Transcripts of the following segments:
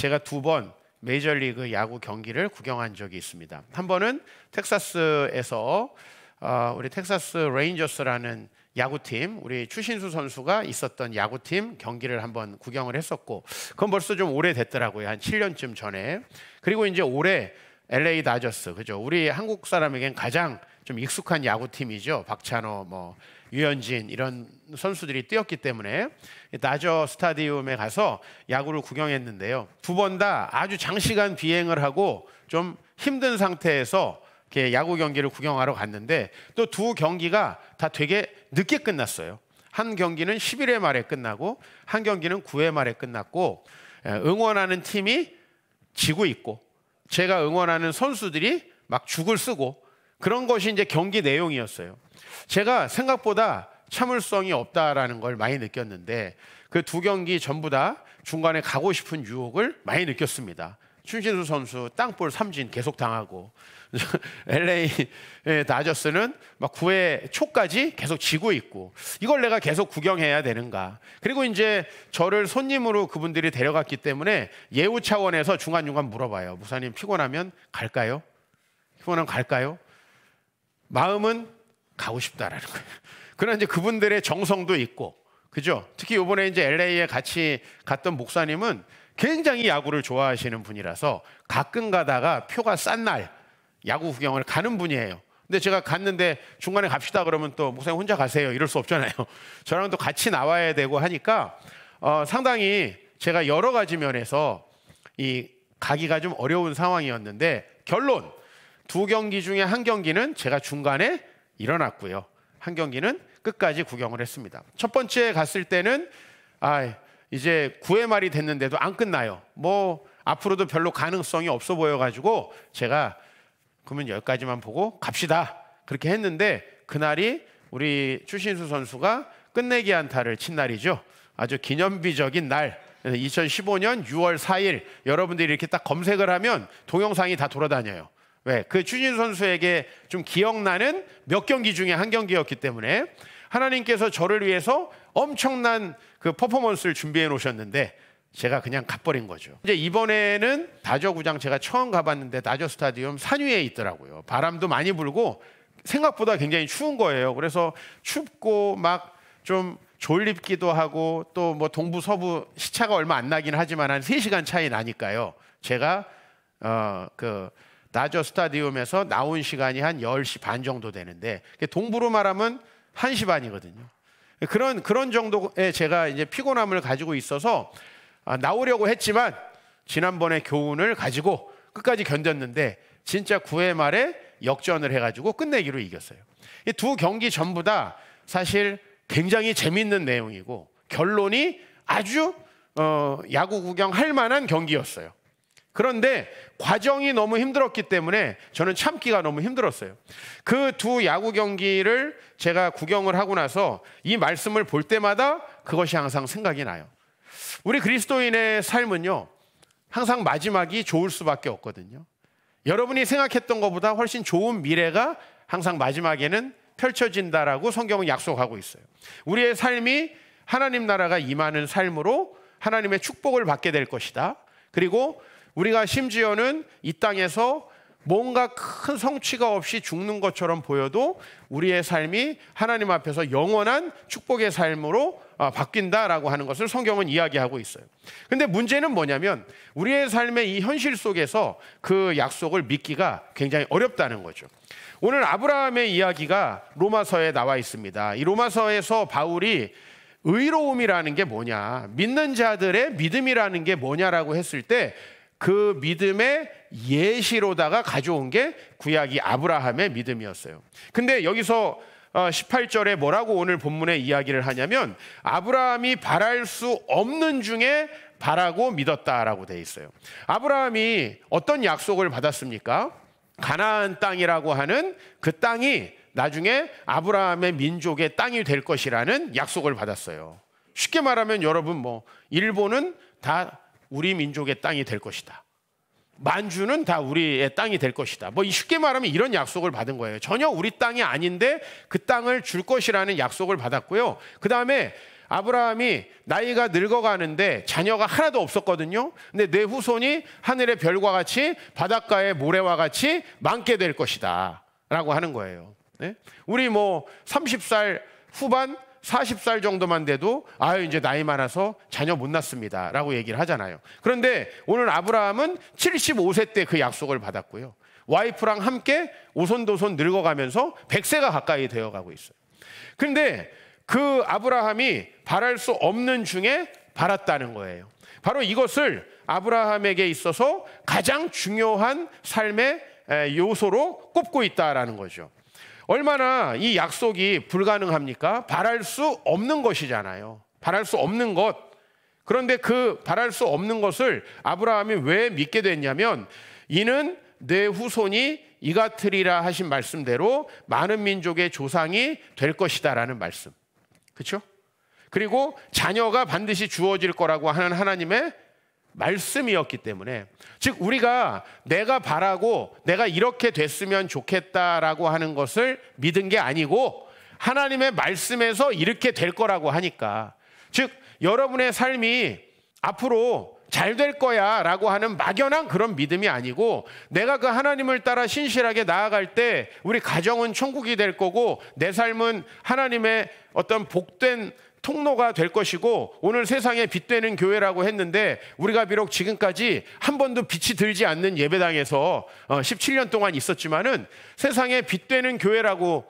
제가 2번 메이저리그 야구 경기를 구경한 적이 있습니다. 한 번은 텍사스에서 우리 텍사스 레인저스라는 야구팀, 우리 추신수 선수가 있었던 야구팀 경기를 한번 구경을 했었고, 그건 벌써 좀 오래됐더라고요. 한 7년쯤 전에. 그리고 이제 올해 LA 다저스, 그죠? 우리 한국 사람에겐 가장 좀 익숙한 야구팀이죠. 박찬호, 뭐 유현진 이런 선수들이 뛰었기 때문에 다저 스타디움에 가서 야구를 구경했는데요. 2번 다 아주 장시간 비행을 하고 좀 힘든 상태에서 이렇게 야구 경기를 구경하러 갔는데, 또 2 경기가 다 되게 늦게 끝났어요. 한 경기는 11회 말에 끝나고 한 경기는 9회 말에 끝났고, 응원하는 팀이 지고 있고 제가 응원하는 선수들이 막 죽을 쓰고, 그런 것이 이제 경기 내용이었어요. 제가 생각보다 참을성이 없다라는 걸 많이 느꼈는데, 그 2 경기 전부 다 중간에 가고 싶은 유혹을 많이 느꼈습니다. 추신수 선수 땅볼 3진 계속 당하고, LA 다저스는 막 9회 초까지 계속 지고 있고, 이걸 내가 계속 구경해야 되는가. 그리고 이제 저를 손님으로 그분들이 데려갔기 때문에 예우 차원에서 중간중간 물어봐요. 목사님 피곤하면 갈까요? 피곤하면 갈까요? 마음은 가고 싶다라는 거예요. 그러나 이제 그분들의 정성도 있고, 그죠? 특히 이번에 이제 LA에 같이 갔던 목사님은 굉장히 야구를 좋아하시는 분이라서 가끔 가다가 표가 싼 날 야구 구경을 가는 분이에요. 근데 제가 갔는데 중간에 갑시다 그러면 또 목사님 혼자 가세요 이럴 수 없잖아요. 저랑 또 같이 나와야 되고 하니까 상당히 제가 여러 가지 면에서 이 가기가 좀 어려운 상황이었는데, 결론 2 경기 중에 한 경기는 제가 중간에 일어났고요, 한 경기는 끝까지 구경을 했습니다. 첫 번째 갔을 때는 이제 9회 말이 됐는데도 안 끝나요. 뭐 앞으로도 별로 가능성이 없어 보여가지고 제가 그러면 여기까지만 보고 갑시다 그렇게 했는데, 그날이 우리 추신수 선수가 끝내기 안타를 친 날이죠. 아주 기념비적인 날, 2015년 6월 4일 여러분들이 이렇게 딱 검색을 하면 동영상이 다 돌아다녀요. 왜? 그 추신수 선수에게 좀 기억나는 몇 경기 중에 한 경기였기 때문에 하나님께서 저를 위해서 엄청난 그 퍼포먼스를 준비해 놓으셨는데 제가 그냥 가버린 거죠. 이제 이번에는 다저 구장 제가 처음 가봤는데 다저 스타디움 산 위에 있더라고요. 바람도 많이 불고 생각보다 굉장히 추운 거예요. 그래서 춥고 막 좀 졸립기도 하고, 또 뭐 동부 서부 시차가 얼마 안 나긴 하지만 한 3시간 차이 나니까요. 제가 그 다저 스타디움에서 나온 시간이 한 10시 반 정도 되는데, 동부로 말하면 1시 반이거든요. 그런 정도의 제가 이제 피곤함을 가지고 있어서 나오려고 했지만 지난번에 교훈을 가지고 끝까지 견뎠는데 진짜 9회 말에 역전을 해가지고 끝내기로 이겼어요. 이 2 경기 전부 다 사실 굉장히 재밌는 내용이고, 결론이 아주 야구 구경할 만한 경기였어요. 그런데 과정이 너무 힘들었기 때문에 저는 참기가 너무 힘들었어요. 그 2 야구 경기를 제가 구경을 하고 나서 이 말씀을 볼 때마다 그것이 항상 생각이 나요. 우리 그리스도인의 삶은요, 항상 마지막이 좋을 수밖에 없거든요. 여러분이 생각했던 것보다 훨씬 좋은 미래가 항상 마지막에는 펼쳐진다라고 성경은 약속하고 있어요. 우리의 삶이 하나님 나라가 임하는 삶으로 하나님의 축복을 받게 될 것이다. 그리고 우리가 심지어는 이 땅에서 뭔가 큰 성취가 없이 죽는 것처럼 보여도 우리의 삶이 하나님 앞에서 영원한 축복의 삶으로 바뀐다라고 하는 것을 성경은 이야기하고 있어요. 근데 문제는 뭐냐면 우리의 삶의 이 현실 속에서 그 약속을 믿기가 굉장히 어렵다는 거죠. 오늘 아브라함의 이야기가 로마서에 나와 있습니다. 이 로마서에서 바울이 의로움이라는 게 뭐냐, 믿는 자들의 믿음이라는 게 뭐냐라고 했을 때 그 믿음의 예시로다가 가져온 게 구약이 아브라함의 믿음이었어요. 근데 여기서 18절에 뭐라고 오늘 본문에 이야기를 하냐면 아브라함이 바랄 수 없는 중에 바라고 믿었다라고 돼 있어요. 아브라함이 어떤 약속을 받았습니까? 가나안 땅이라고 하는 그 땅이 나중에 아브라함의 민족의 땅이 될 것이라는 약속을 받았어요. 쉽게 말하면 여러분 뭐 일본은 다 우리 민족의 땅이 될 것이다. 만주는 다 우리의 땅이 될 것이다. 뭐 쉽게 말하면 이런 약속을 받은 거예요. 전혀 우리 땅이 아닌데 그 땅을 줄 것이라는 약속을 받았고요. 그 다음에 아브라함이 나이가 늙어가는데 자녀가 하나도 없었거든요. 근데 내 후손이 하늘의 별과 같이 바닷가의 모래와 같이 많게 될 것이다 라고 하는 거예요. 네? 우리 뭐 30살 후반 40살 정도만 돼도 아유 이제 나이 많아서 자녀 못 낳습니다 라고 얘기를 하잖아요. 그런데 오늘 아브라함은 75세 때 그 약속을 받았고요. 와이프랑 함께 오손도손 늙어가면서 100세가 가까이 되어가고 있어요. 그런데 그 아브라함이 바랄 수 없는 중에 바랐다는 거예요. 바로 이것을 아브라함에게 있어서 가장 중요한 삶의 요소로 꼽고 있다라는 거죠. 얼마나 이 약속이 불가능합니까? 바랄 수 없는 것이잖아요. 바랄 수 없는 것. 그런데 그 바랄 수 없는 것을 아브라함이 왜 믿게 됐냐면 이는 내 후손이 이같으리라 하신 말씀대로 많은 민족의 조상이 될 것이다라는 말씀. 그렇죠? 그리고 자녀가 반드시 주어질 거라고 하는 하나님의 말씀이었기 때문에, 즉 우리가 내가 바라고 내가 이렇게 됐으면 좋겠다라고 하는 것을 믿은 게 아니고 하나님의 말씀에서 이렇게 될 거라고 하니까, 즉 여러분의 삶이 앞으로 잘 될 거야 라고 하는 막연한 그런 믿음이 아니고 내가 그 하나님을 따라 신실하게 나아갈 때 우리 가정은 천국이 될 거고 내 삶은 하나님의 어떤 복된 통로가 될 것이고 오늘 세상에 빛되는 교회라고 했는데 우리가 비록 지금까지 한 번도 빛이 들지 않는 예배당에서 17년 동안 있었지만은 세상에 빛되는 교회라고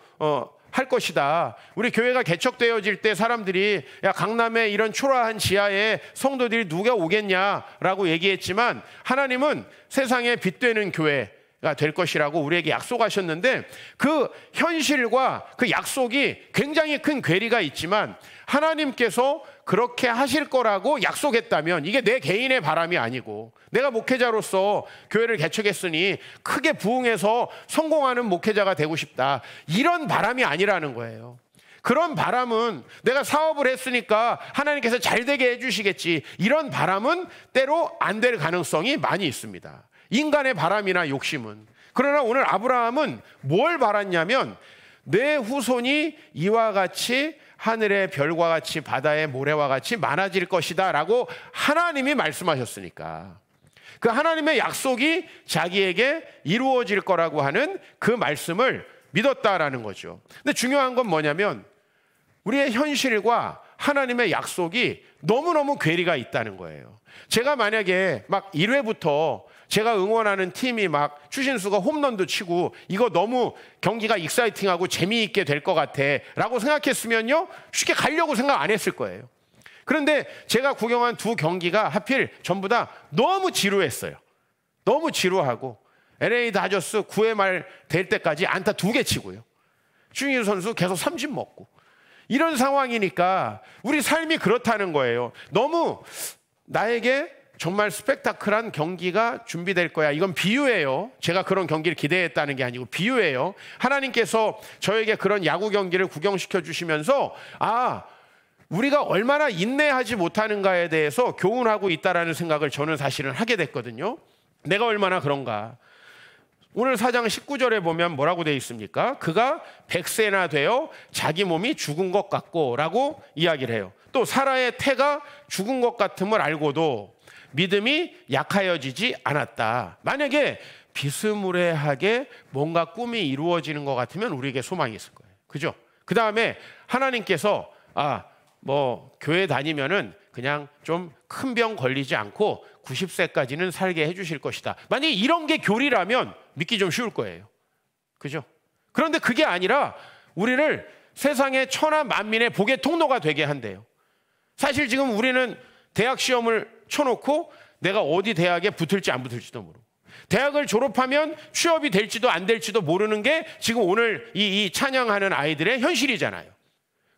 할 것이다. 우리 교회가 개척되어질 때 사람들이 야 강남에 이런 초라한 지하에 성도들이 누가 오겠냐라고 얘기했지만 하나님은 세상에 빛되는 교회가 될 것이라고 우리에게 약속하셨는데 그 현실과 그 약속이 굉장히 큰 괴리가 있지만 하나님께서 그렇게 하실 거라고 약속했다면 이게 내 개인의 바람이 아니고 내가 목회자로서 교회를 개척했으니 크게 부흥해서 성공하는 목회자가 되고 싶다 이런 바람이 아니라는 거예요. 그런 바람은 내가 사업을 했으니까 하나님께서 잘 되게 해주시겠지 이런 바람은 때로 안 될 가능성이 많이 있습니다. 인간의 바람이나 욕심은. 그러나 오늘 아브라함은 뭘 바랐냐면 내 후손이 이와 같이 하늘의 별과 같이 바다의 모래와 같이 많아질 것이다 라고 하나님이 말씀하셨으니까 그 하나님의 약속이 자기에게 이루어질 거라고 하는 그 말씀을 믿었다라는 거죠. 근데 중요한 건 뭐냐면 우리의 현실과 하나님의 약속이 너무너무 괴리가 있다는 거예요. 제가 만약에 막 1회부터 제가 응원하는 팀이 막 추신수가 홈런도 치고 이거 너무 경기가 익사이팅하고 재미있게 될 것 같아 라고 생각했으면요 쉽게 가려고 생각 안 했을 거예요. 그런데 제가 구경한 두 경기가 하필 전부 다 너무 지루했어요. 너무 지루하고 LA 다저스 9회 말 될 때까지 안타 2개 치고요 추신수 선수 계속 삼진 먹고 이런 상황이니까 우리 삶이 그렇다는 거예요. 너무 나에게 정말 스펙타클한 경기가 준비될 거야. 이건 비유예요. 제가 그런 경기를 기대했다는 게 아니고 비유예요. 하나님께서 저에게 그런 야구 경기를 구경시켜 주시면서 우리가 얼마나 인내하지 못하는가에 대해서 교훈하고 있다라는 생각을 저는 사실은 하게 됐거든요. 내가 얼마나 그런가. 오늘 4장 19절에 보면 뭐라고 되어 있습니까? 그가 100세나 되어 자기 몸이 죽은 것 같고 라고 이야기를 해요. 또 사라의 태가 죽은 것 같음을 알고도 믿음이 약하여지지 않았다. 만약에 비스무리하게 뭔가 꿈이 이루어지는 것 같으면 우리에게 소망이 있을 거예요. 그죠? 그 다음에 하나님께서 교회 다니면은 그냥 좀 큰 병 걸리지 않고 90세까지는 살게 해주실 것이다. 만약에 이런 게 교리라면 믿기 좀 쉬울 거예요. 그죠? 그런데 그게 아니라 우리를 세상의 천하 만민의 복의 통로가 되게 한대요. 사실 지금 우리는 대학 시험을 쳐놓고 내가 어디 대학에 붙을지 안 붙을지도 모르고 대학을 졸업하면 취업이 될지도 안 될지도 모르는 게 지금 오늘 이 찬양하는 아이들의 현실이잖아요.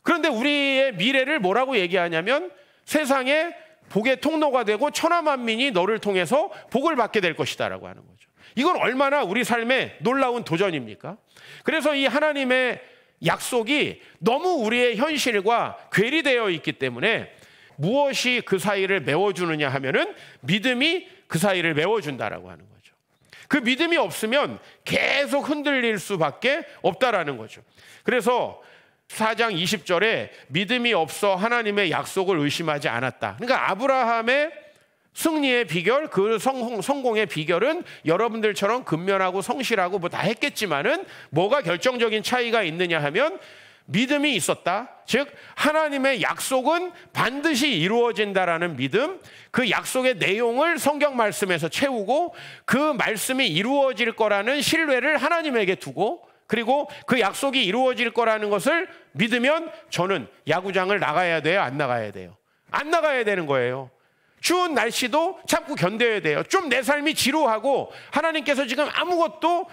그런데 우리의 미래를 뭐라고 얘기하냐면 세상에 복의 통로가 되고 천하만민이 너를 통해서 복을 받게 될 것이다 라고 하는 거죠. 이건 얼마나 우리 삶의 놀라운 도전입니까? 그래서 이 하나님의 약속이 너무 우리의 현실과 괴리되어 있기 때문에 무엇이 그 사이를 메워주느냐 하면은 믿음이 그 사이를 메워준다라고 하는 거죠. 그 믿음이 없으면 계속 흔들릴 수밖에 없다라는 거죠. 그래서 4장 20절에 믿음이 없어 하나님의 약속을 의심하지 않았다. 그러니까 아브라함의 승리의 비결, 그 성공의 비결은 여러분들처럼 근면하고 성실하고 뭐 다 했겠지만은 뭐가 결정적인 차이가 있느냐 하면 믿음이 있었다. 즉 하나님의 약속은 반드시 이루어진다라는 믿음, 그 약속의 내용을 성경 말씀에서 채우고 그 말씀이 이루어질 거라는 신뢰를 하나님에게 두고, 그리고 그 약속이 이루어질 거라는 것을 믿으면 저는 야구장을 나가야 돼요? 안 나가야 돼요? 안 나가야 되는 거예요. 추운 날씨도 참고 견뎌야 돼요. 좀 내 삶이 지루하고 하나님께서 지금 아무것도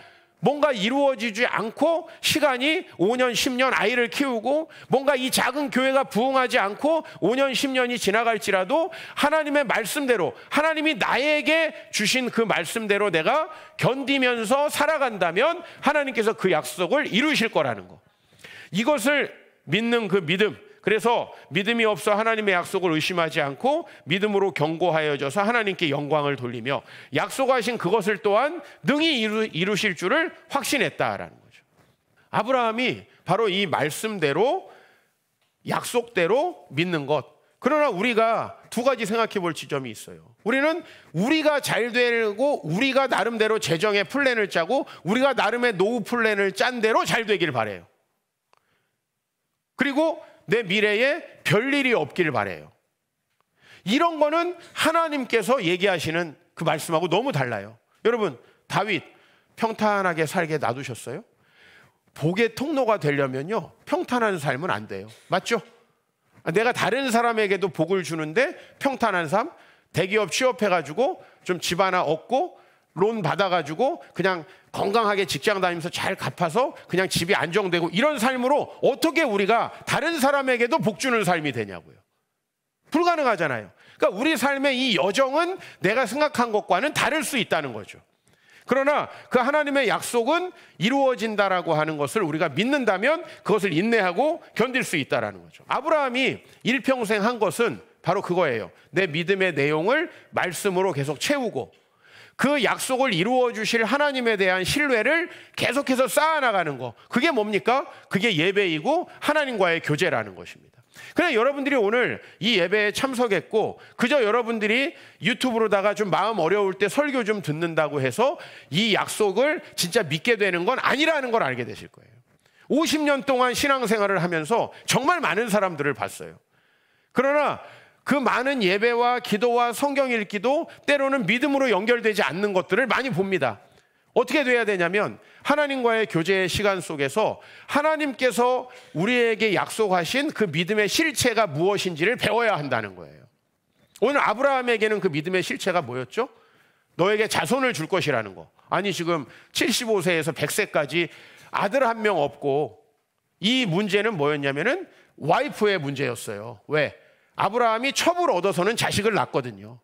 뭔가 이루어지지 않고 시간이 5년, 10년 아이를 키우고 뭔가 이 작은 교회가 부흥하지 않고 5년, 10년이 지나갈지라도 하나님의 말씀대로, 하나님이 나에게 주신 그 말씀대로 내가 견디면서 살아간다면 하나님께서 그 약속을 이루실 거라는 거. 이것을 믿는 그 믿음. 그래서 믿음이 없어 하나님의 약속을 의심하지 않고 믿음으로 견고하여져서 하나님께 영광을 돌리며 약속하신 그것을 또한 능히 이루실 줄을 확신했다라는 거죠. 아브라함이 바로 이 말씀대로, 약속대로 믿는 것. 그러나 우리가 두 가지 생각해 볼 지점이 있어요. 우리는 우리가 잘 되고 우리가 나름대로 재정의 플랜을 짜고 우리가 나름의 노후 플랜을 짠 대로 잘 되길 바라요. 그리고 내 미래에 별일이 없길 바라요. 이런 거는 하나님께서 얘기하시는 그 말씀하고 너무 달라요. 여러분, 다윗 평탄하게 살게 놔두셨어요? 복의 통로가 되려면요, 평탄한 삶은 안 돼요. 맞죠? 내가 다른 사람에게도 복을 주는데 평탄한 삶, 대기업 취업해가지고 좀 집 하나 얻고 론 받아가지고 그냥 건강하게 직장 다니면서 잘 갚아서 그냥 집이 안정되고 이런 삶으로 어떻게 우리가 다른 사람에게도 복 주는 삶이 되냐고요. 불가능하잖아요. 그러니까 우리 삶의 이 여정은 내가 생각한 것과는 다를 수 있다는 거죠. 그러나 그 하나님의 약속은 이루어진다라고 하는 것을 우리가 믿는다면 그것을 인내하고 견딜 수 있다라는 거죠. 아브라함이 일평생 한 것은 바로 그거예요. 내 믿음의 내용을 말씀으로 계속 채우고 그 약속을 이루어 주실 하나님에 대한 신뢰를 계속해서 쌓아나가는 거. 그게 뭡니까? 그게 예배이고 하나님과의 교제라는 것입니다. 그래, 여러분들이 오늘 이 예배에 참석했고 그저 여러분들이 유튜브로다가 좀 마음 어려울 때 설교 좀 듣는다고 해서 이 약속을 진짜 믿게 되는 건 아니라는 걸 알게 되실 거예요. 50년 동안 신앙생활을 하면서 정말 많은 사람들을 봤어요. 그러나 그 많은 예배와 기도와 성경 읽기도 때로는 믿음으로 연결되지 않는 것들을 많이 봅니다. 어떻게 돼야 되냐면 하나님과의 교제의 시간 속에서 하나님께서 우리에게 약속하신 그 믿음의 실체가 무엇인지를 배워야 한다는 거예요. 오늘 아브라함에게는 그 믿음의 실체가 뭐였죠? 너에게 자손을 줄 것이라는 거. 아니 지금 75세에서 100세까지 아들 한 명 없고, 이 문제는 뭐였냐면은 와이프의 문제였어요. 왜? 아브라함이 첩을 얻어서는 자식을 낳거든요.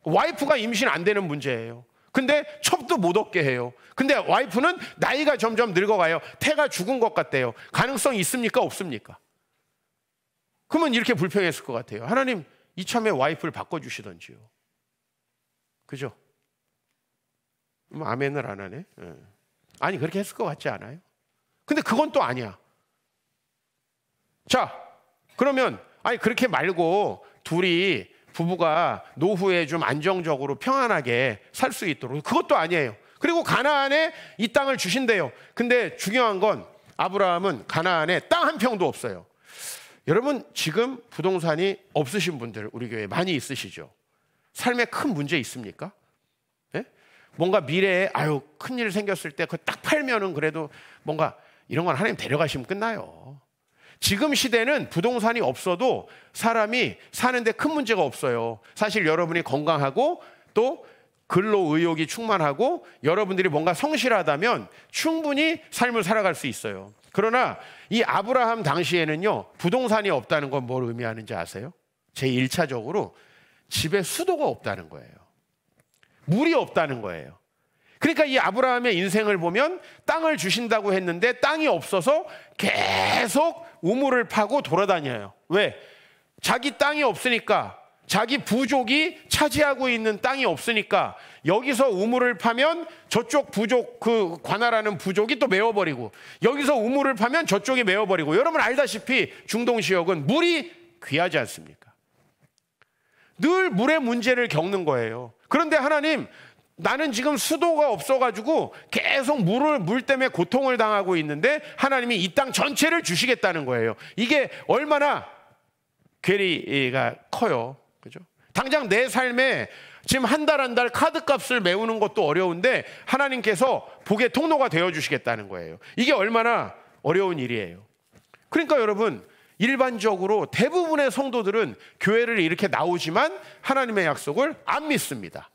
와이프가 임신 안 되는 문제예요. 근데 첩도 못 얻게 해요. 근데 와이프는 나이가 점점 늙어가요. 태가 죽은 것 같대요. 가능성이 있습니까? 없습니까? 그러면 이렇게 불평했을 것 같아요. 하나님, 이참에 와이프를 바꿔주시던지요. 그죠? 아멘을 안 하네. 아니, 그렇게 했을 것 같지 않아요? 근데 그건 또 아니야. 자, 그러면 아니 그렇게 말고 둘이 부부가 노후에 좀 안정적으로 평안하게 살 수 있도록, 그것도 아니에요. 그리고 가나안에 이 땅을 주신대요. 근데 중요한 건 아브라함은 가나안에 땅 한 평도 없어요. 여러분, 지금 부동산이 없으신 분들 우리 교회에 많이 있으시죠? 삶에 큰 문제 있습니까? 네? 뭔가 미래에 큰일 생겼을 때 그거 딱 팔면은 그래도 뭔가 이런 건 하나님 데려가시면 끝나요. 지금 시대는 부동산이 없어도 사람이 사는데 큰 문제가 없어요. 사실 여러분이 건강하고 또 근로 의욕이 충만하고 여러분들이 뭔가 성실하다면 충분히 삶을 살아갈 수 있어요. 그러나 이 아브라함 당시에는요, 부동산이 없다는 건 뭘 의미하는지 아세요? 제1차적으로 집에 수도가 없다는 거예요. 물이 없다는 거예요. 그러니까 이 아브라함의 인생을 보면 땅을 주신다고 했는데 땅이 없어서 계속 우물을 파고 돌아다녀요. 왜? 자기 땅이 없으니까 자기 부족이 차지하고 있는 땅이 없으니까 여기서 우물을 파면 저쪽 부족, 그 관할하는 부족이 또 메워버리고, 여기서 우물을 파면 저쪽이 메워버리고. 여러분 알다시피 중동 지역은 물이 귀하지 않습니까? 늘 물의 문제를 겪는 거예요. 그런데 하나님, 나는 지금 수도가 없어가지고 계속 물 때문에 고통을 당하고 있는데 하나님이 이 땅 전체를 주시겠다는 거예요. 이게 얼마나 괴리가 커요. 그죠? 당장 내 삶에 지금 한 달 카드값을 메우는 것도 어려운데 하나님께서 복의 통로가 되어주시겠다는 거예요. 이게 얼마나 어려운 일이에요. 그러니까 여러분, 일반적으로 대부분의 성도들은 교회를 이렇게 나오지만 하나님의 약속을 안 믿습니다.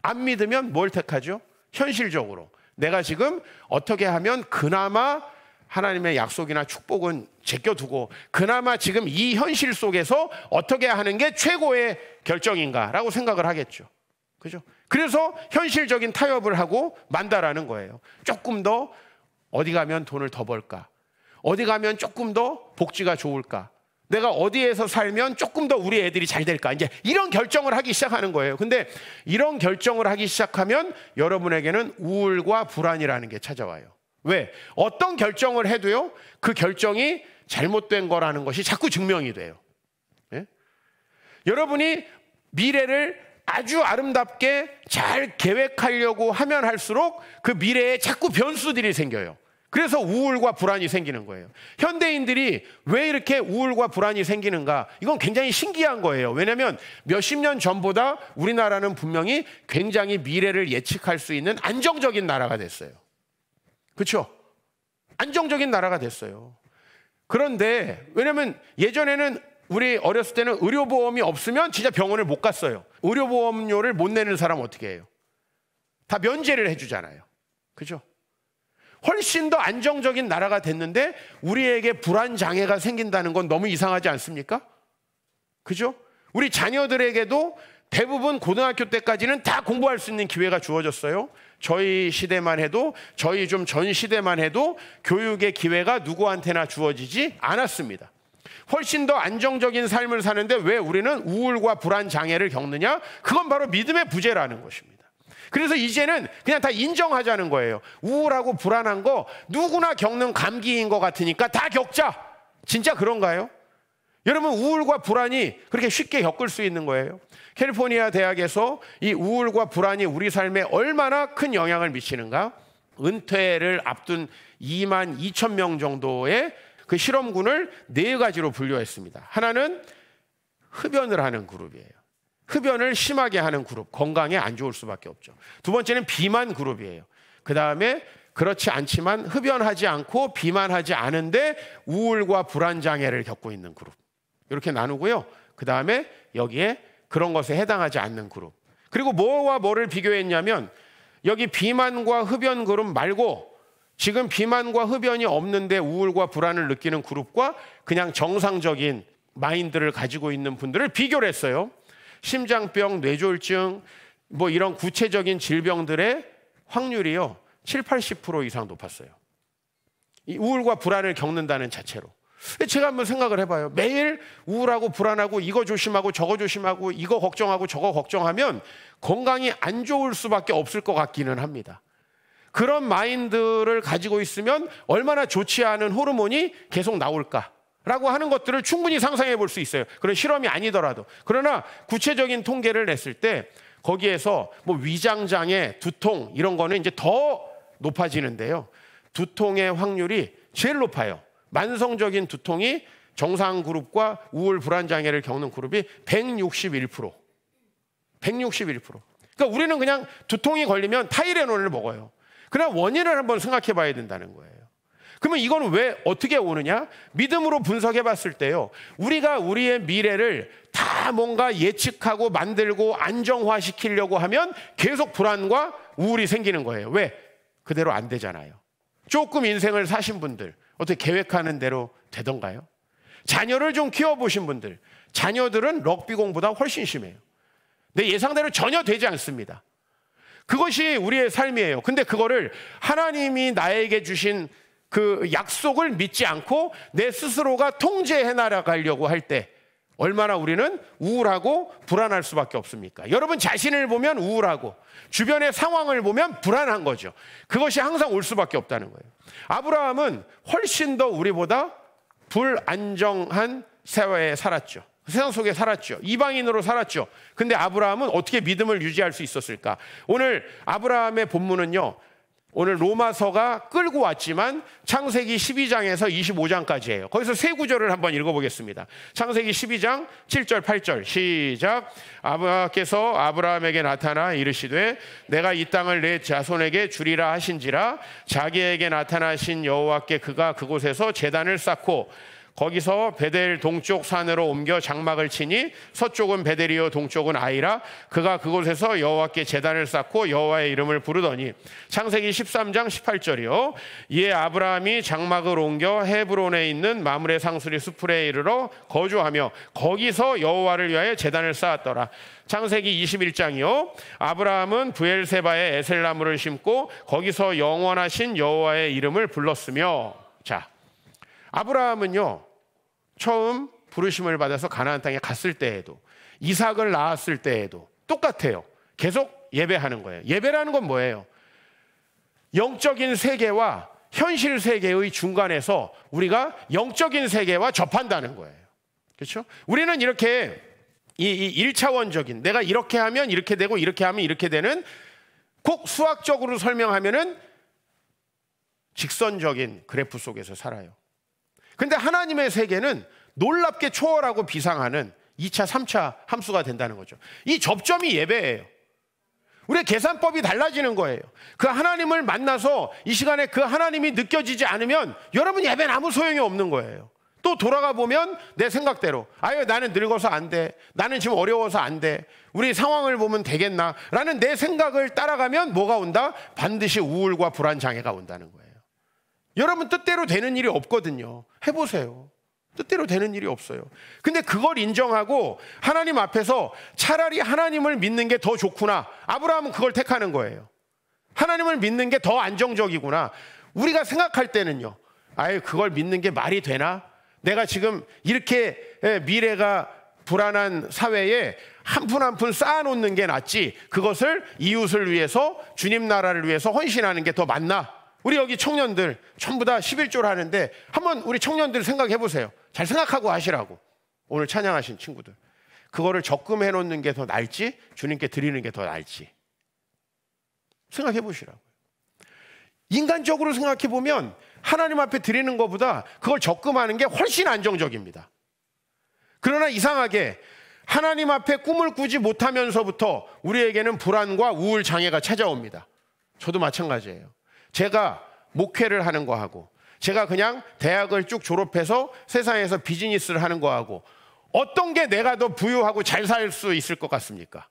안 믿으면 뭘 택하죠? 현실적으로 내가 지금 어떻게 하면 그나마 하나님의 약속이나 축복은 제껴두고 그나마 지금 이 현실 속에서 어떻게 하는 게 최고의 결정인가라고 생각을 하겠죠. 그죠? 그래서 현실적인 타협을 하고 만다라는 거예요. 조금 더 어디 가면 돈을 더 벌까? 어디 가면 조금 더 복지가 좋을까? 내가 어디에서 살면 조금 더 우리 애들이 잘 될까? 이제 이런 결정을 하기 시작하는 거예요. 근데 이런 결정을 하기 시작하면 여러분에게는 우울과 불안이라는 게 찾아와요. 왜? 어떤 결정을 해도요, 그 결정이 잘못된 거라는 것이 자꾸 증명이 돼요. 예? 여러분이 미래를 아주 아름답게 잘 계획하려고 하면 할수록 그 미래에 자꾸 변수들이 생겨요. 그래서 우울과 불안이 생기는 거예요. 현대인들이 왜 이렇게 우울과 불안이 생기는가? 이건 굉장히 신기한 거예요. 왜냐하면 몇십 년 전보다 우리나라는 분명히 굉장히 미래를 예측할 수 있는 안정적인 나라가 됐어요. 그렇죠? 안정적인 나라가 됐어요. 그런데 왜냐하면 예전에는 우리 어렸을 때는 의료보험이 없으면 진짜 병원을 못 갔어요. 의료보험료를 못 내는 사람 어떻게 해요? 다 면제를 해주잖아요. 그렇죠? 훨씬 더 안정적인 나라가 됐는데 우리에게 불안장애가 생긴다는 건 너무 이상하지 않습니까? 그죠? 우리 자녀들에게도 대부분 고등학교 때까지는 다 공부할 수 있는 기회가 주어졌어요. 저희 시대만 해도, 저희 좀 전 시대만 해도 교육의 기회가 누구한테나 주어지지 않았습니다. 훨씬 더 안정적인 삶을 사는데 왜 우리는 우울과 불안 장애를 겪느냐? 그건 바로 믿음의 부재라는 것입니다. 그래서 이제는 그냥 다 인정하자는 거예요. 우울하고 불안한 거 누구나 겪는 감기인 것 같으니까 다 겪자. 진짜 그런가요? 여러분, 우울과 불안이 그렇게 쉽게 겪을 수 있는 거예요? 캘리포니아 대학에서 이 우울과 불안이 우리 삶에 얼마나 큰 영향을 미치는가? 은퇴를 앞둔 2만 2천 명 정도의 그 실험군을 4가지로 분류했습니다. 하나는 흡연을 하는 그룹이에요. 흡연을 심하게 하는 그룹, 건강에 안 좋을 수밖에 없죠. 두 번째는 비만 그룹이에요. 그 다음에 그렇지 않지만 흡연하지 않고 비만하지 않은데 우울과 불안 장애를 겪고 있는 그룹, 이렇게 나누고요. 그 다음에 여기에 그런 것에 해당하지 않는 그룹. 그리고 뭐와 뭐를 비교했냐면 여기 비만과 흡연 그룹 말고 지금 비만과 흡연이 없는데 우울과 불안을 느끼는 그룹과 그냥 정상적인 마인드를 가지고 있는 분들을 비교를 했어요. 심장병, 뇌졸중, 뭐 이런 구체적인 질병들의 확률이요 70-80% 이상 높았어요. 이 우울과 불안을 겪는다는 자체로. 제가 한번 생각을 해봐요. 매일 우울하고 불안하고 이거 조심하고 저거 조심하고 이거 걱정하고 저거 걱정하면 건강이 안 좋을 수밖에 없을 것 같기는 합니다. 그런 마인드를 가지고 있으면 얼마나 좋지 않은 호르몬이 계속 나올까 라고 하는 것들을 충분히 상상해 볼 수 있어요. 그런 실험이 아니더라도. 그러나 구체적인 통계를 냈을 때 거기에서 뭐 위장장애, 두통 이런 거는 이제 더 높아지는데요. 두통의 확률이 제일 높아요. 만성적인 두통이 정상 그룹과 우울 불안 장애를 겪는 그룹이 161%. 161%. 그러니까 우리는 그냥 두통이 걸리면 타이레놀을 먹어요. 그러나 원인을 한번 생각해 봐야 된다는 거예요. 그러면 이건 왜 어떻게 오느냐? 믿음으로 분석해 봤을 때요. 우리가 우리의 미래를 다 뭔가 예측하고 만들고 안정화시키려고 하면 계속 불안과 우울이 생기는 거예요. 왜? 그대로 안 되잖아요. 조금 인생을 사신 분들 어떻게 계획하는 대로 되던가요? 자녀를 좀 키워보신 분들, 자녀들은 럭비공보다 훨씬 심해요. 내 예상대로 전혀 되지 않습니다. 그것이 우리의 삶이에요. 근데 그거를 하나님이 나에게 주신 그 약속을 믿지 않고 내 스스로가 통제해 나가려고 할 때 얼마나 우리는 우울하고 불안할 수밖에 없습니까? 여러분 자신을 보면 우울하고 주변의 상황을 보면 불안한 거죠. 그것이 항상 올 수밖에 없다는 거예요. 아브라함은 훨씬 더 우리보다 불안정한 사회에 살았죠. 세상 속에 살았죠. 이방인으로 살았죠. 근데 아브라함은 어떻게 믿음을 유지할 수 있었을까? 오늘 아브라함의 본문은요, 오늘 로마서가 끌고 왔지만 창세기 12장에서 25장까지예요. 거기서 세 구절을 한번 읽어보겠습니다. 창세기 12장 7절 8절 시작. 아브라함께서 아브라함에게 나타나 이르시되 내가 이 땅을 내 자손에게 주리라 하신지라. 자기에게 나타나신 여호와께 그가 그곳에서 제단을 쌓고 거기서 베델 동쪽 산으로 옮겨 장막을 치니 서쪽은 베델이요 동쪽은 아이라. 그가 그곳에서 여호와께 제단을 쌓고 여호와의 이름을 부르더니. 창세기 13장 18절이요. 이에 아브라함이 장막을 옮겨 헤브론에 있는 마므레 상수리 수풀에 이르러 거주하며 거기서 여호와를 위하여 제단을 쌓았더라. 창세기 21장이요. 아브라함은 브엘세바에 에셀나무를 심고 거기서 영원하신 여호와의 이름을 불렀으며. 자, 아브라함은요, 처음 부르심을 받아서 가나안 땅에 갔을 때에도 이삭을 낳았을 때에도 똑같아요. 계속 예배하는 거예요. 예배라는 건 뭐예요? 영적인 세계와 현실 세계의 중간에서 우리가 영적인 세계와 접한다는 거예요. 그렇죠? 우리는 이렇게 이 1차원적인 내가 이렇게 하면 이렇게 되고 이렇게 하면 이렇게 되는, 꼭 수학적으로 설명하면은 직선적인 그래프 속에서 살아요. 근데 하나님의 세계는 놀랍게 초월하고 비상하는 2차, 3차 함수가 된다는 거죠. 이 접점이 예배예요. 우리의 계산법이 달라지는 거예요. 그 하나님을 만나서 이 시간에 그 하나님이 느껴지지 않으면 여러분 예배는 아무 소용이 없는 거예요. 또 돌아가 보면 내 생각대로, 아유 나는 늙어서 안 돼, 나는 지금 어려워서 안 돼, 우리 상황을 보면 되겠나 라는 내 생각을 따라가면 뭐가 온다? 반드시 우울과 불안 장애가 온다는 거예요. 여러분 뜻대로 되는 일이 없거든요. 해보세요. 뜻대로 되는 일이 없어요. 근데 그걸 인정하고 하나님 앞에서 차라리 하나님을 믿는 게 더 좋구나. 아브라함은 그걸 택하는 거예요. 하나님을 믿는 게 더 안정적이구나. 우리가 생각할 때는요, 아유 그걸 믿는 게 말이 되나? 내가 지금 이렇게 미래가 불안한 사회에 한 푼 한 푼 쌓아놓는 게 낫지, 그것을 이웃을 위해서 주님 나라를 위해서 헌신하는 게 더 맞나? 우리 여기 청년들 전부 다 11조를 하는데 한번 우리 청년들 생각해 보세요. 잘 생각하고 하시라고. 오늘 찬양하신 친구들, 그거를 적금해 놓는 게 더 나을지 주님께 드리는 게 더 나을지 생각해 보시라고요. 인간적으로 생각해 보면 하나님 앞에 드리는 것보다 그걸 적금하는 게 훨씬 안정적입니다. 그러나 이상하게 하나님 앞에 꿈을 꾸지 못하면서부터 우리에게는 불안과 우울 장애가 찾아옵니다. 저도 마찬가지예요. 제가 목회를 하는 거하고 제가 그냥 대학을 쭉 졸업해서 세상에서 비즈니스를 하는 거하고 어떤 게 내가 더 부유하고 잘 살 수 있을 것 같습니까?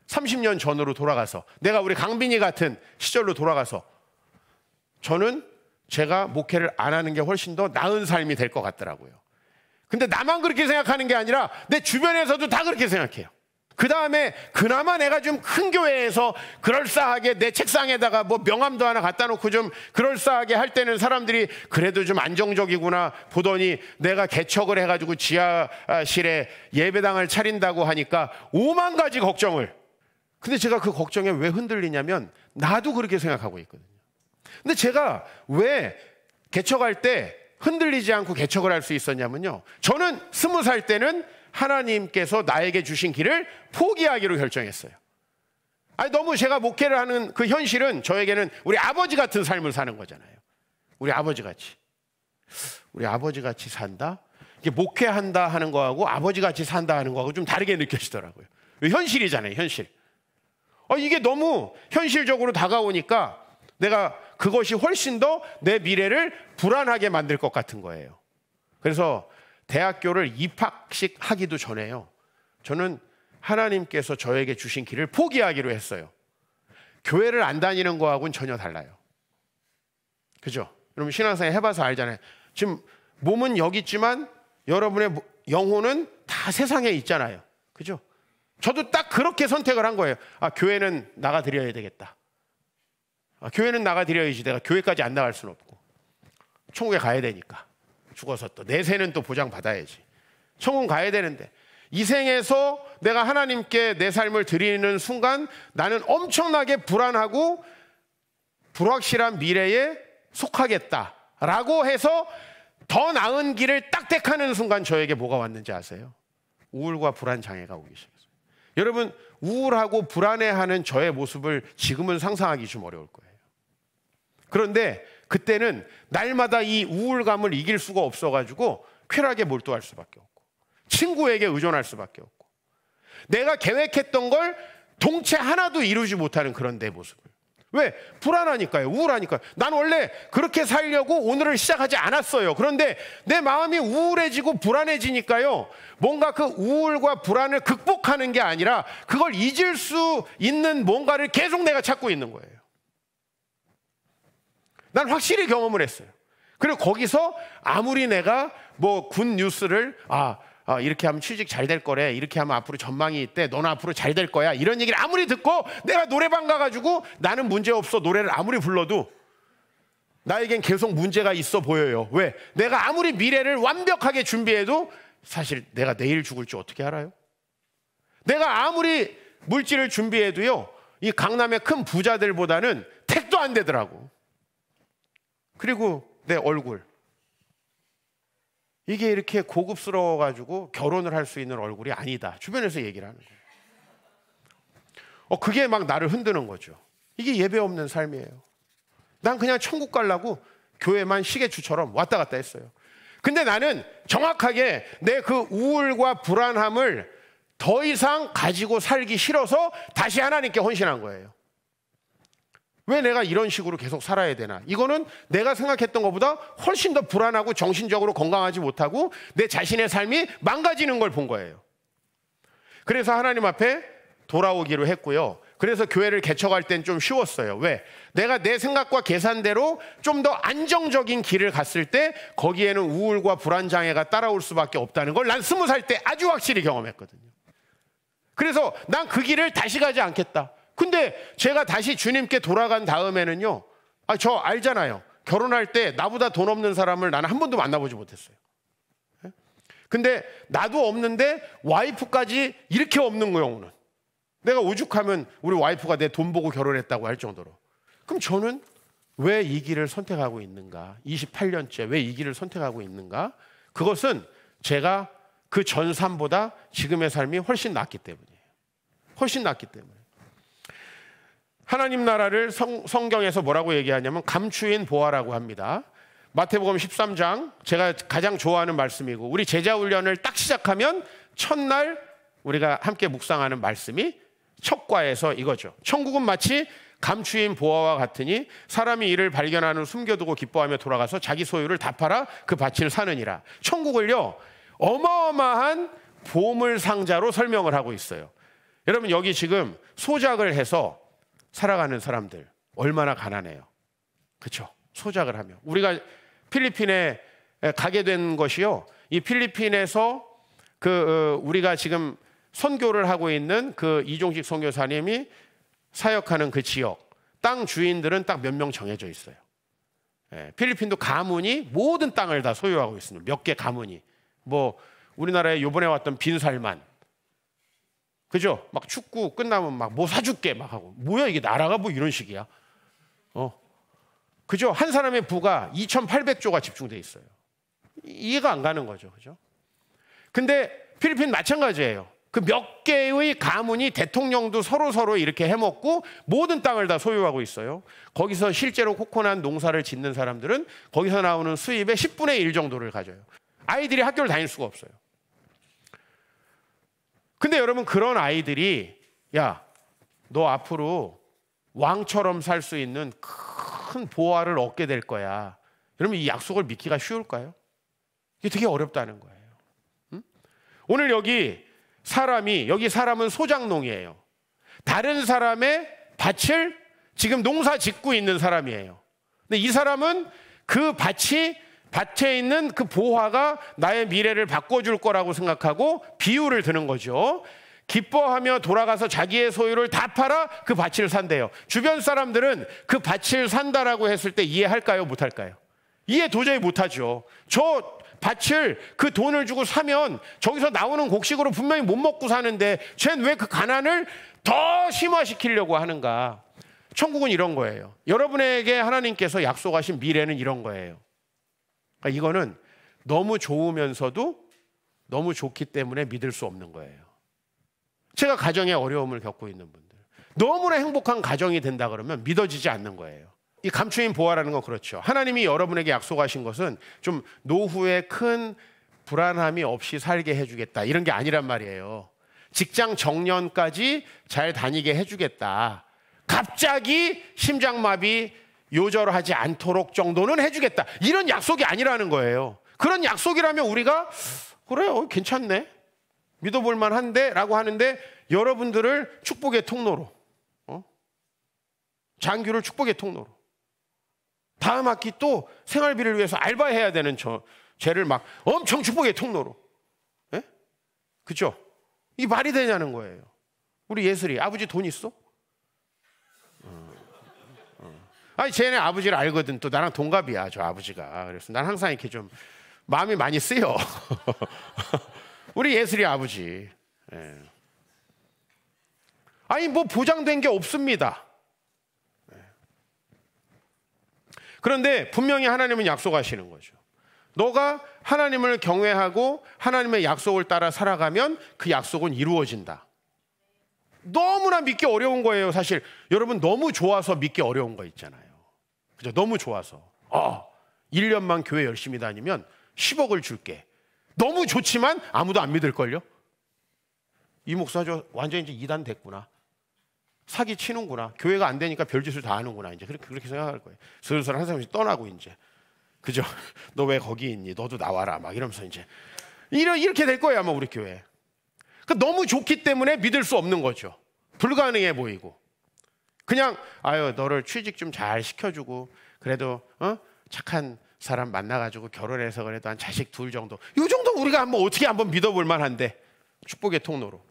30년 전으로 돌아가서, 내가 우리 강빈이 같은 시절로 돌아가서 저는 제가 목회를 안 하는 게 훨씬 더 나은 삶이 될 것 같더라고요. 근데 나만 그렇게 생각하는 게 아니라 내 주변에서도 다 그렇게 생각해요. 그 다음에 그나마 내가 좀 큰 교회에서 그럴싸하게 내 책상에다가 뭐 명함도 하나 갖다 놓고 좀 그럴싸하게 할 때는 사람들이 그래도 좀 안정적이구나 보더니, 내가 개척을 해가지고 지하실에 예배당을 차린다고 하니까 5만 가지 걱정을. 근데 제가 그 걱정에 왜 흔들리냐면 나도 그렇게 생각하고 있거든요. 근데 제가 왜 개척할 때 흔들리지 않고 개척을 할 수 있었냐면요, 저는 20살 때는 하나님께서 나에게 주신 길을 포기하기로 결정했어요. 아니, 너무 제가 목회를 하는 그 현실은 저에게는 우리 아버지 같은 삶을 사는 거잖아요. 우리 아버지 같이 산다? 이게 목회한다 하는 거하고 아버지 같이 산다 하는 거하고 좀 다르게 느껴지더라고요. 현실이잖아요, 현실. 이게 너무 현실적으로 다가오니까 내가 그것이 훨씬 더 내 미래를 불안하게 만들 것 같은 거예요. 그래서 대학교를 입학식 하기도 전에요, 저는 하나님께서 저에게 주신 길을 포기하기로 했어요. 교회를 안 다니는 거하고는 전혀 달라요. 그죠? 여러분 신앙생활 해봐서 알잖아요. 지금 몸은 여기 있지만 여러분의 영혼은 다 세상에 있잖아요. 그죠? 저도 딱 그렇게 선택을 한 거예요. 교회는 나가드려야 되겠다. 교회는 나가드려야지, 내가 교회까지 안 나갈 수는 없고 천국에 가야 되니까 죽어서 또 내세는 또 보장받아야지. 천국 가야 되는데 이 생에서 내가 하나님께 내 삶을 드리는 순간 나는 엄청나게 불안하고 불확실한 미래에 속하겠다라고 해서 더 나은 길을 딱 택하는 순간 저에게 뭐가 왔는지 아세요? 우울과 불안 장애가 오기 시작했어요. 여러분, 우울하고 불안해하는 저의 모습을 지금은 상상하기 좀 어려울 거예요. 그런데 그때는 날마다 이 우울감을 이길 수가 없어가지고 쾌락에 몰두할 수밖에 없고 친구에게 의존할 수밖에 없고 내가 계획했던 걸 동체 하나도 이루지 못하는 그런 내 모습을. 왜? 불안하니까요. 우울하니까요. 난 원래 그렇게 살려고 오늘을 시작하지 않았어요. 그런데 내 마음이 우울해지고 불안해지니까요. 뭔가 그 우울과 불안을 극복하는 게 아니라 그걸 잊을 수 있는 뭔가를 계속 내가 찾고 있는 거예요. 난 확실히 경험을 했어요. 그리고 거기서 아무리 내가 뭐 굿 뉴스를 이렇게 하면 취직 잘 될 거래, 이렇게 하면 앞으로 전망이 있대, 너는 앞으로 잘 될 거야, 이런 얘기를 아무리 듣고 내가 노래방 가가지고 나는 문제없어 노래를 아무리 불러도 나에겐 계속 문제가 있어 보여요. 왜? 내가 아무리 미래를 완벽하게 준비해도 사실 내가 내일 죽을지 어떻게 알아요? 내가 아무리 물질을 준비해도요, 이 강남의 큰 부자들보다는 택도 안 되더라고. 그리고 내 얼굴, 이게 이렇게 고급스러워가지고 결혼을 할 수 있는 얼굴이 아니다. 주변에서 얘기를 하는 거예요. 그게 막 나를 흔드는 거죠. 이게 예배 없는 삶이에요. 난 그냥 천국 가려고 교회만 시계추처럼 왔다 갔다 했어요. 근데 나는 정확하게 내 그 우울과 불안함을 더 이상 가지고 살기 싫어서 다시 하나님께 헌신한 거예요. 왜 내가 이런 식으로 계속 살아야 되나? 이거는 내가 생각했던 것보다 훨씬 더 불안하고 정신적으로 건강하지 못하고 내 자신의 삶이 망가지는 걸 본 거예요. 그래서 하나님 앞에 돌아오기로 했고요. 그래서 교회를 개척할 땐 좀 쉬웠어요. 왜? 내가 내 생각과 계산대로 좀 더 안정적인 길을 갔을 때 거기에는 우울과 불안 장애가 따라올 수밖에 없다는 걸 난 20살 때 아주 확실히 경험했거든요. 그래서 난 그 길을 다시 가지 않겠다. 근데 제가 다시 주님께 돌아간 다음에는요, 저 알잖아요. 결혼할 때 나보다 돈 없는 사람을 나는 한 번도 만나보지 못했어요. 근데 나도 없는데 와이프까지 이렇게 없는 경우는, 내가 오죽하면 우리 와이프가 내 돈 보고 결혼했다고 할 정도로. 그럼 저는 왜 이 길을 선택하고 있는가? 28년째 왜 이 길을 선택하고 있는가? 그것은 제가 그 전 삶보다 지금의 삶이 훨씬 낫기 때문이에요. 훨씬 낫기 때문에. 하나님 나라를 성경에서 뭐라고 얘기하냐면 감추인 보화라고 합니다. 마태복음 13장, 제가 가장 좋아하는 말씀이고, 우리 제자 훈련을 딱 시작하면 첫날 우리가 함께 묵상하는 말씀이 첫 과에서 이거죠. 천국은 마치 감추인 보화와 같으니 사람이 이를 발견하는 숨겨두고 기뻐하며 돌아가서 자기 소유를 다 팔아 그 밭을 사느니라. 천국을요, 어마어마한 보물 상자로 설명을 하고 있어요. 여러분, 여기 지금 소작을 해서 살아가는 사람들 얼마나 가난해요. 그렇죠? 소작을 하며. 우리가 필리핀에 가게 된 것이요, 이 필리핀에서 우리가 지금 선교를 하고 있는 그 이종식 선교사님이 사역하는 그 지역 땅 주인들은 딱 몇 명 정해져 있어요. 필리핀도 가문이 모든 땅을 다 소유하고 있습니다. 몇 개 가문이. 뭐 우리나라에 요번에 왔던 빈살만, 그죠? 막 축구 끝나면 막 뭐 사줄게 막 하고, 뭐야 이게 나라가 뭐 이런 식이야? 그죠? 한 사람의 부가 2,800조가 집중돼 있어요. 이해가 안 가는 거죠, 그죠? 근데 필리핀 마찬가지예요. 그 몇 개의 가문이 대통령도 서로 이렇게 해먹고 모든 땅을 다 소유하고 있어요. 거기서 실제로 코코넛 농사를 짓는 사람들은 거기서 나오는 수입의 10분의 1 정도를 가져요. 아이들이 학교를 다닐 수가 없어요. 근데 여러분, 그런 아이들이 야, 너 앞으로 왕처럼 살 수 있는 큰 보화를 얻게 될 거야. 여러분, 이 약속을 믿기가 쉬울까요? 이게 되게 어렵다는 거예요. 오늘 여기 사람은 소작농이에요. 다른 사람의 밭을 지금 농사 짓고 있는 사람이에요. 근데 이 사람은 그 밭에 있는 그 보화가 나의 미래를 바꿔줄 거라고 생각하고 비유를 드는 거죠. 기뻐하며 돌아가서 자기의 소유를 다 팔아 그 밭을 산대요. 주변 사람들은 그 밭을 산다라고 했을 때 이해할까요? 못할까요? 이해 도저히 못하죠. 저 밭을 그 돈을 주고 사면 저기서 나오는 곡식으로 분명히 못 먹고 사는데 쟤는 왜 그 가난을 더 심화시키려고 하는가? 천국은 이런 거예요. 여러분에게 하나님께서 약속하신 미래는 이런 거예요. 그러니까 이거는 너무 좋으면서도 너무 좋기 때문에 믿을 수 없는 거예요. 제가 가정에 어려움을 겪고 있는 분들, 너무나 행복한 가정이 된다 그러면 믿어지지 않는 거예요. 이 감추인 보화라는 건 그렇죠. 하나님이 여러분에게 약속하신 것은 좀 노후에 큰 불안함이 없이 살게 해주겠다, 이런 게 아니란 말이에요. 직장 정년까지 잘 다니게 해주겠다, 갑자기 심장마비 요절하지 않도록 정도는 해주겠다, 이런 약속이 아니라는 거예요. 그런 약속이라면 우리가 그래요, 괜찮네, 믿어볼 만한데 라고 하는데, 여러분들을 축복의 통로로, 장규를 축복의 통로로, 다음 학기 또 생활비를 위해서 알바해야 되는 쟤를 막 엄청 축복의 통로로, 예? 그죠? 이게 말이 되냐는 거예요. 우리 예슬이 아버지 돈 있어? 아니 쟤네 아버지를 알거든. 또 나랑 동갑이야 저 아버지가. 그래서 난 항상 이렇게 좀 마음이 많이 쓰여. 우리 예슬이 아버지. 예. 아니 뭐 보장된 게 없습니다. 그런데 분명히 하나님은 약속하시는 거죠. 너가 하나님을 경외하고 하나님의 약속을 따라 살아가면 그 약속은 이루어진다. 너무나 믿기 어려운 거예요. 사실 여러분 너무 좋아서 믿기 어려운 거 있잖아요. 그죠? 너무 좋아서 1년만 교회 열심히 다니면 10억을 줄게. 너무 좋지만 아무도 안 믿을걸요? 이 목사 저 완전히 이제 이단 됐구나, 사기 치는구나, 교회가 안 되니까 별짓을 다 하는구나, 이제 그렇게 생각할 거예요. 슬슬 한 사람씩 떠나고 이제, 그죠? 너 왜 거기 있니? 너도 나와라, 막 이러면서 이제 이렇게 될 거예요 아마 우리 교회. 그러니까 너무 좋기 때문에 믿을 수 없는 거죠. 불가능해 보이고, 그냥 아유 너를 취직 좀 잘 시켜주고 그래도 착한 사람 만나가지고 결혼해서 그래도 한 자식 둘 정도, 이 정도 우리가 한번 어떻게 한번 믿어볼 만한데, 축복의 통로로.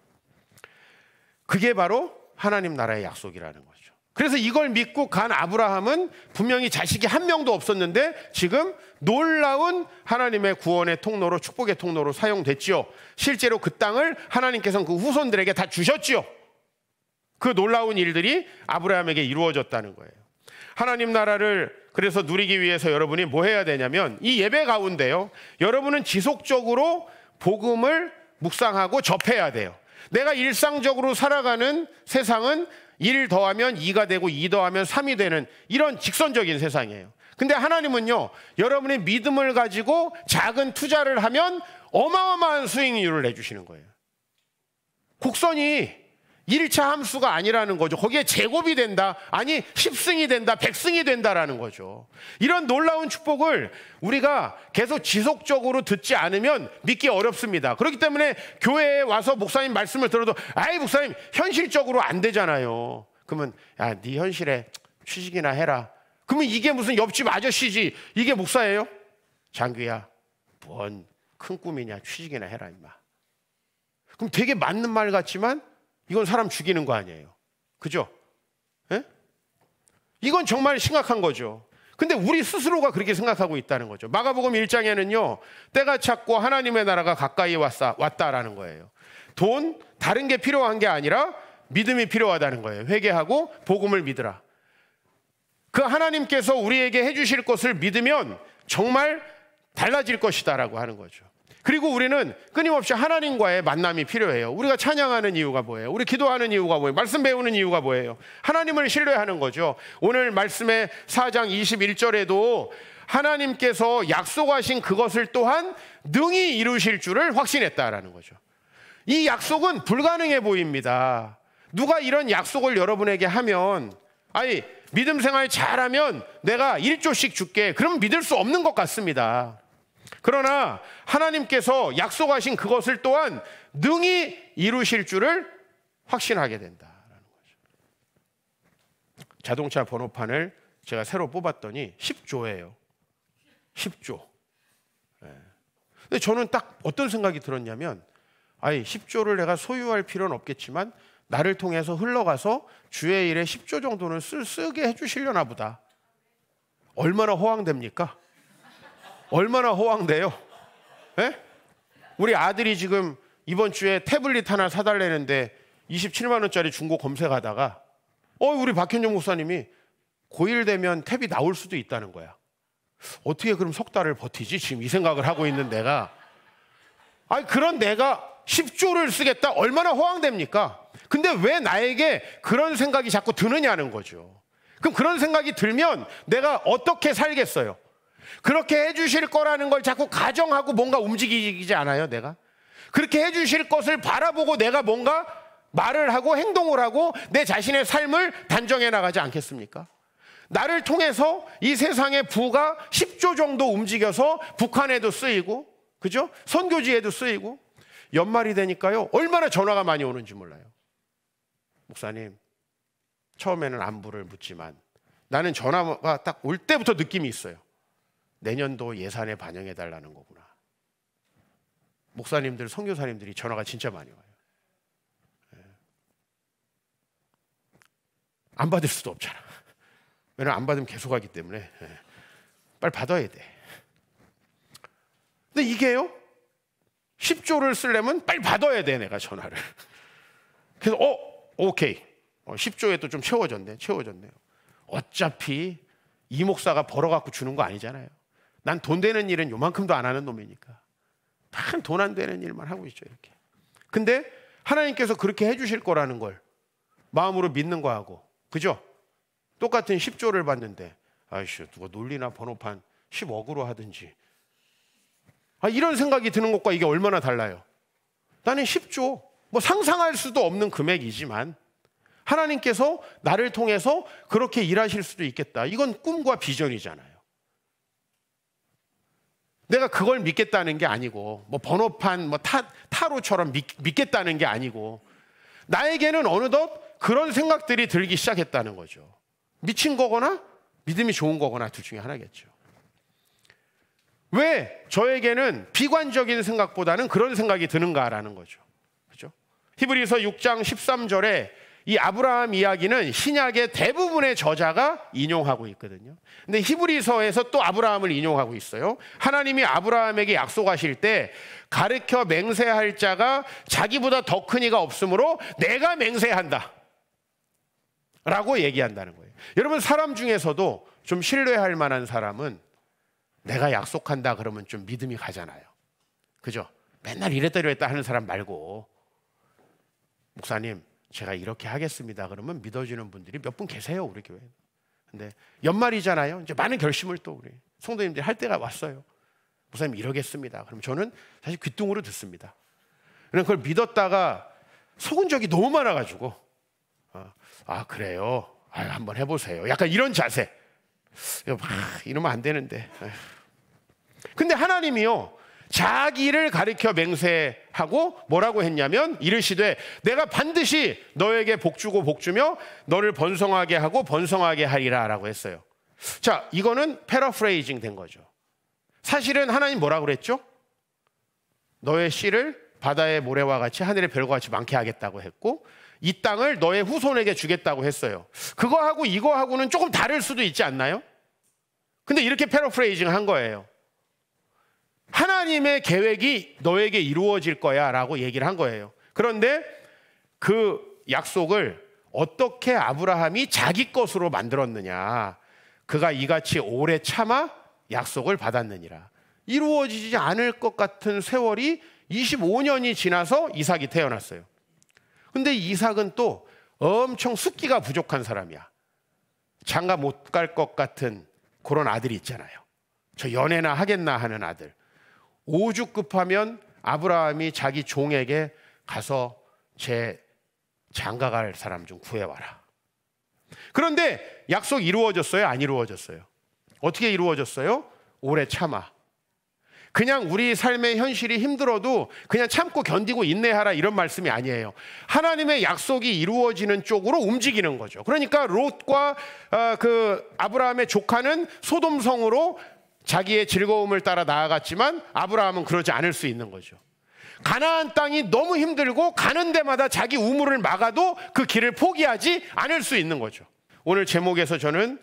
그게 바로 하나님 나라의 약속이라는 거죠. 그래서 이걸 믿고 간 아브라함은 분명히 자식이 한 명도 없었는데 지금 놀라운 하나님의 구원의 통로로, 축복의 통로로 사용됐지요. 실제로 그 땅을 하나님께서는 그 후손들에게 다 주셨지요. 그 놀라운 일들이 아브라함에게 이루어졌다는 거예요. 하나님 나라를 그래서 누리기 위해서 여러분이 뭐 해야 되냐면, 이 예배 가운데요, 여러분은 지속적으로 복음을 묵상하고 접해야 돼요. 내가 일상적으로 살아가는 세상은 1 더하면 2가 되고 2 더하면 3이 되는 이런 직선적인 세상이에요. 근데 하나님은요, 여러분의 믿음을 가지고 작은 투자를 하면 어마어마한 수익률을 내주시는 거예요. 곡선이 1차 함수가 아니라는 거죠. 거기에 제곱이 된다, 아니 10승이 된다, 100승이 된다라는 거죠. 이런 놀라운 축복을 우리가 계속 지속적으로 듣지 않으면 믿기 어렵습니다. 그렇기 때문에 교회에 와서 목사님 말씀을 들어도 아이 목사님 현실적으로 안 되잖아요. 그러면 야, 네 현실에 취직이나 해라. 그러면 이게 무슨 옆집 아저씨지 이게 목사예요? 장규야, 뭔 큰 꿈이냐, 취직이나 해라 임마. 그럼 되게 맞는 말 같지만 이건 사람 죽이는 거 아니에요. 그죠? 예? 이건 정말 심각한 거죠. 근데 우리 스스로가 그렇게 생각하고 있다는 거죠. 마가복음 1장에는요, 때가 찼고 하나님의 나라가 가까이 왔다라는 거예요. 돈, 다른 게 필요한 게 아니라 믿음이 필요하다는 거예요. 회개하고 복음을 믿으라. 그 하나님께서 우리에게 해주실 것을 믿으면 정말 달라질 것이다라고 하는 거죠. 그리고 우리는 끊임없이 하나님과의 만남이 필요해요. 우리가 찬양하는 이유가 뭐예요? 우리 기도하는 이유가 뭐예요? 말씀 배우는 이유가 뭐예요? 하나님을 신뢰하는 거죠. 오늘 말씀의 4장 21절에도 하나님께서 약속하신 그것을 또한 능히 이루실 줄을 확신했다라는 거죠. 이 약속은 불가능해 보입니다. 누가 이런 약속을 여러분에게 하면, 아니 믿음 생활 잘하면 내가 1조씩 줄게, 그럼 믿을 수 없는 것 같습니다. 그러나 하나님께서 약속하신 그것을 또한 능히 이루실 줄을 확신하게 된다라는 거죠. 자동차 번호판을 제가 새로 뽑았더니 10조예요. 10조. 근데 저는 딱 어떤 생각이 들었냐면, 아니 10조를 내가 소유할 필요는 없겠지만 나를 통해서 흘러가서 주의 일에 10조 정도는 쓰게 해주시려나 보다. 얼마나 허황됩니까? 얼마나 허황돼요? 예? 우리 아들이 지금 이번 주에 태블릿 하나 사달라는데 27만 원짜리 중고 검색하다가 우리 박현종 목사님이 고1 되면 탭이 나올 수도 있다는 거야. 어떻게 그럼 석 달을 버티지? 지금 이 생각을 하고 있는 내가, 그런 내가 10조를 쓰겠다? 얼마나 허황됩니까? 근데 왜 나에게 그런 생각이 자꾸 드느냐는 거죠. 그럼 그런 생각이 들면 내가 어떻게 살겠어요? 그렇게 해주실 거라는 걸 자꾸 가정하고 뭔가 움직이지 않아요, 내가? 그렇게 해주실 것을 바라보고 내가 뭔가 말을 하고 행동을 하고 내 자신의 삶을 단정해 나가지 않겠습니까? 나를 통해서 이 세상의 부가 10조 정도 움직여서 북한에도 쓰이고, 그죠? 선교지에도 쓰이고, 연말이 되니까요, 얼마나 전화가 많이 오는지 몰라요. 목사님, 처음에는 안부를 묻지만 나는 전화가 딱 올 때부터 느낌이 있어요. 내년도 예산에 반영해 달라는 거구나. 목사님들, 선교사님들이 전화가 진짜 많이 와요. 안 받을 수도 없잖아. 왜냐면 안 받으면 계속 하기 때문에. 빨리 받아야 돼. 근데 이게요, 10조를 쓰려면 빨리 받아야 돼, 내가 전화를. 그래서 오케이. 10조에 또 좀 채워졌네요. 어차피 이 목사가 벌어갖고 주는 거 아니잖아요. 난 돈 되는 일은 요만큼도 안 하는 놈이니까 단 돈 안 되는 일만 하고 있죠, 이렇게. 근데 하나님께서 그렇게 해주실 거라는 걸 마음으로 믿는 거하고, 그죠? 똑같은 10조를 받는데 아이씨, 누가 논리나 번호판 10억으로 하든지, 이런 생각이 드는 것과 이게 얼마나 달라요? 나는 10조, 뭐 상상할 수도 없는 금액이지만 하나님께서 나를 통해서 그렇게 일하실 수도 있겠다. 이건 꿈과 비전이잖아요. 내가 그걸 믿겠다는 게 아니고, 뭐 번호판, 뭐 타로처럼 믿겠다는 게 아니고, 나에게는 어느덧 그런 생각들이 들기 시작했다는 거죠. 미친 거거나 믿음이 좋은 거거나 둘 중에 하나겠죠. 왜 저에게는 비관적인 생각보다는 그런 생각이 드는가라는 거죠. 그죠? 히브리서 6장 13절에 이 아브라함 이야기는 신약의 대부분의 저자가 인용하고 있거든요. 근데 히브리서에서 또 아브라함을 인용하고 있어요. 하나님이 아브라함에게 약속하실 때 가르쳐 맹세할 자가 자기보다 더 큰 이가 없으므로 내가 맹세한다 라고 얘기한다는 거예요. 여러분, 사람 중에서도 좀 신뢰할 만한 사람은 내가 약속한다 그러면 좀 믿음이 가잖아요. 그죠? 맨날 이랬다 저랬다 하는 사람 말고, 목사님 제가 이렇게 하겠습니다 그러면 믿어주는 분들이 몇 분 계세요, 우리 교회에. 근데 연말이잖아요. 이제 많은 결심을 또 우리 성도님들이 할 때가 왔어요. 목사님 이러겠습니다. 그럼 저는 사실 귓등으로 듣습니다. 그걸 믿었다가 속은 적이 너무 많아가지고 그래요? 한번 해보세요. 약간 이런 자세. 이러면 안 되는데. 근데 하나님이요, 자기를 가리켜 맹세하고 뭐라고 했냐면 이르시되 내가 반드시 너에게 복주고 복주며 너를 번성하게 하고 번성하게 하리라 라고 했어요. 자, 이거는 패러프레이징 된 거죠. 사실은 하나님 뭐라고 그랬죠? 너의 씨를 바다의 모래와 같이 하늘의 별과 같이 많게 하겠다고 했고, 이 땅을 너의 후손에게 주겠다고 했어요. 그거하고 이거하고는 조금 다를 수도 있지 않나요? 근데 이렇게 패러프레이징 한 거예요. 하나님의 계획이 너에게 이루어질 거야 라고 얘기를 한 거예요. 그런데 그 약속을 어떻게 아브라함이 자기 것으로 만들었느냐. 그가 이같이 오래 참아 약속을 받았느니라. 이루어지지 않을 것 같은 세월이 25년이 지나서 이삭이 태어났어요. 근데 이삭은 또 엄청 숫기가 부족한 사람이야. 장가 못 갈 것 같은 그런 아들이 있잖아요. 저 연애나 하겠나 하는 아들. 오죽 급하면 아브라함이 자기 종에게 가서 제 장가 갈 사람 좀 구해와라. 그런데 약속 이루어졌어요? 안 이루어졌어요? 어떻게 이루어졌어요? 오래 참아. 그냥 우리 삶의 현실이 힘들어도 그냥 참고 견디고 인내하라 이런 말씀이 아니에요. 하나님의 약속이 이루어지는 쪽으로 움직이는 거죠. 그러니까 롯과 그 아브라함의 조카는 소돔성으로 자기의 즐거움을 따라 나아갔지만 아브라함은 그러지 않을 수 있는 거죠. 가나안 땅이 너무 힘들고 가는 데마다 자기 우물을 막아도 그 길을 포기하지 않을 수 있는 거죠. 오늘 제목에서 저는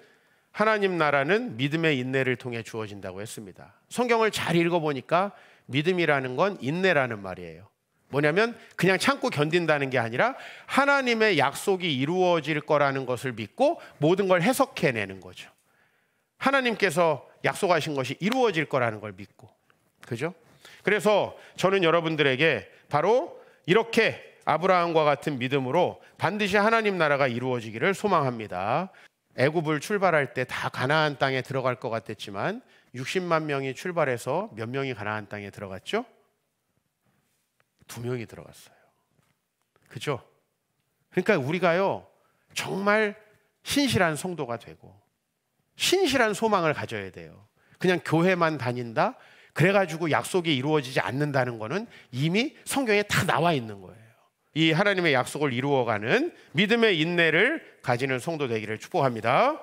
하나님 나라는 믿음의 인내를 통해 주어진다고 했습니다. 성경을 잘 읽어보니까 믿음이라는 건 인내라는 말이에요. 뭐냐면 그냥 참고 견딘다는 게 아니라 하나님의 약속이 이루어질 거라는 것을 믿고 모든 걸 해석해내는 거죠. 하나님께서 약속하신 것이 이루어질 거라는 걸 믿고. 그죠? 그래서 저는 여러분들에게 바로 이렇게 아브라함과 같은 믿음으로 반드시 하나님 나라가 이루어지기를 소망합니다. 애굽을 출발할 때 다 가나안 땅에 들어갈 것 같았지만 60만 명이 출발해서 몇 명이 가나안 땅에 들어갔죠? 2명이 들어갔어요. 그죠? 그러니까 우리가요, 정말 신실한 성도가 되고 신실한 소망을 가져야 돼요. 그냥 교회만 다닌다? 그래가지고 약속이 이루어지지 않는다는 거는 이미 성경에 다 나와 있는 거예요. 이 하나님의 약속을 이루어가는 믿음의 인내를 가지는 성도 되기를 축복합니다.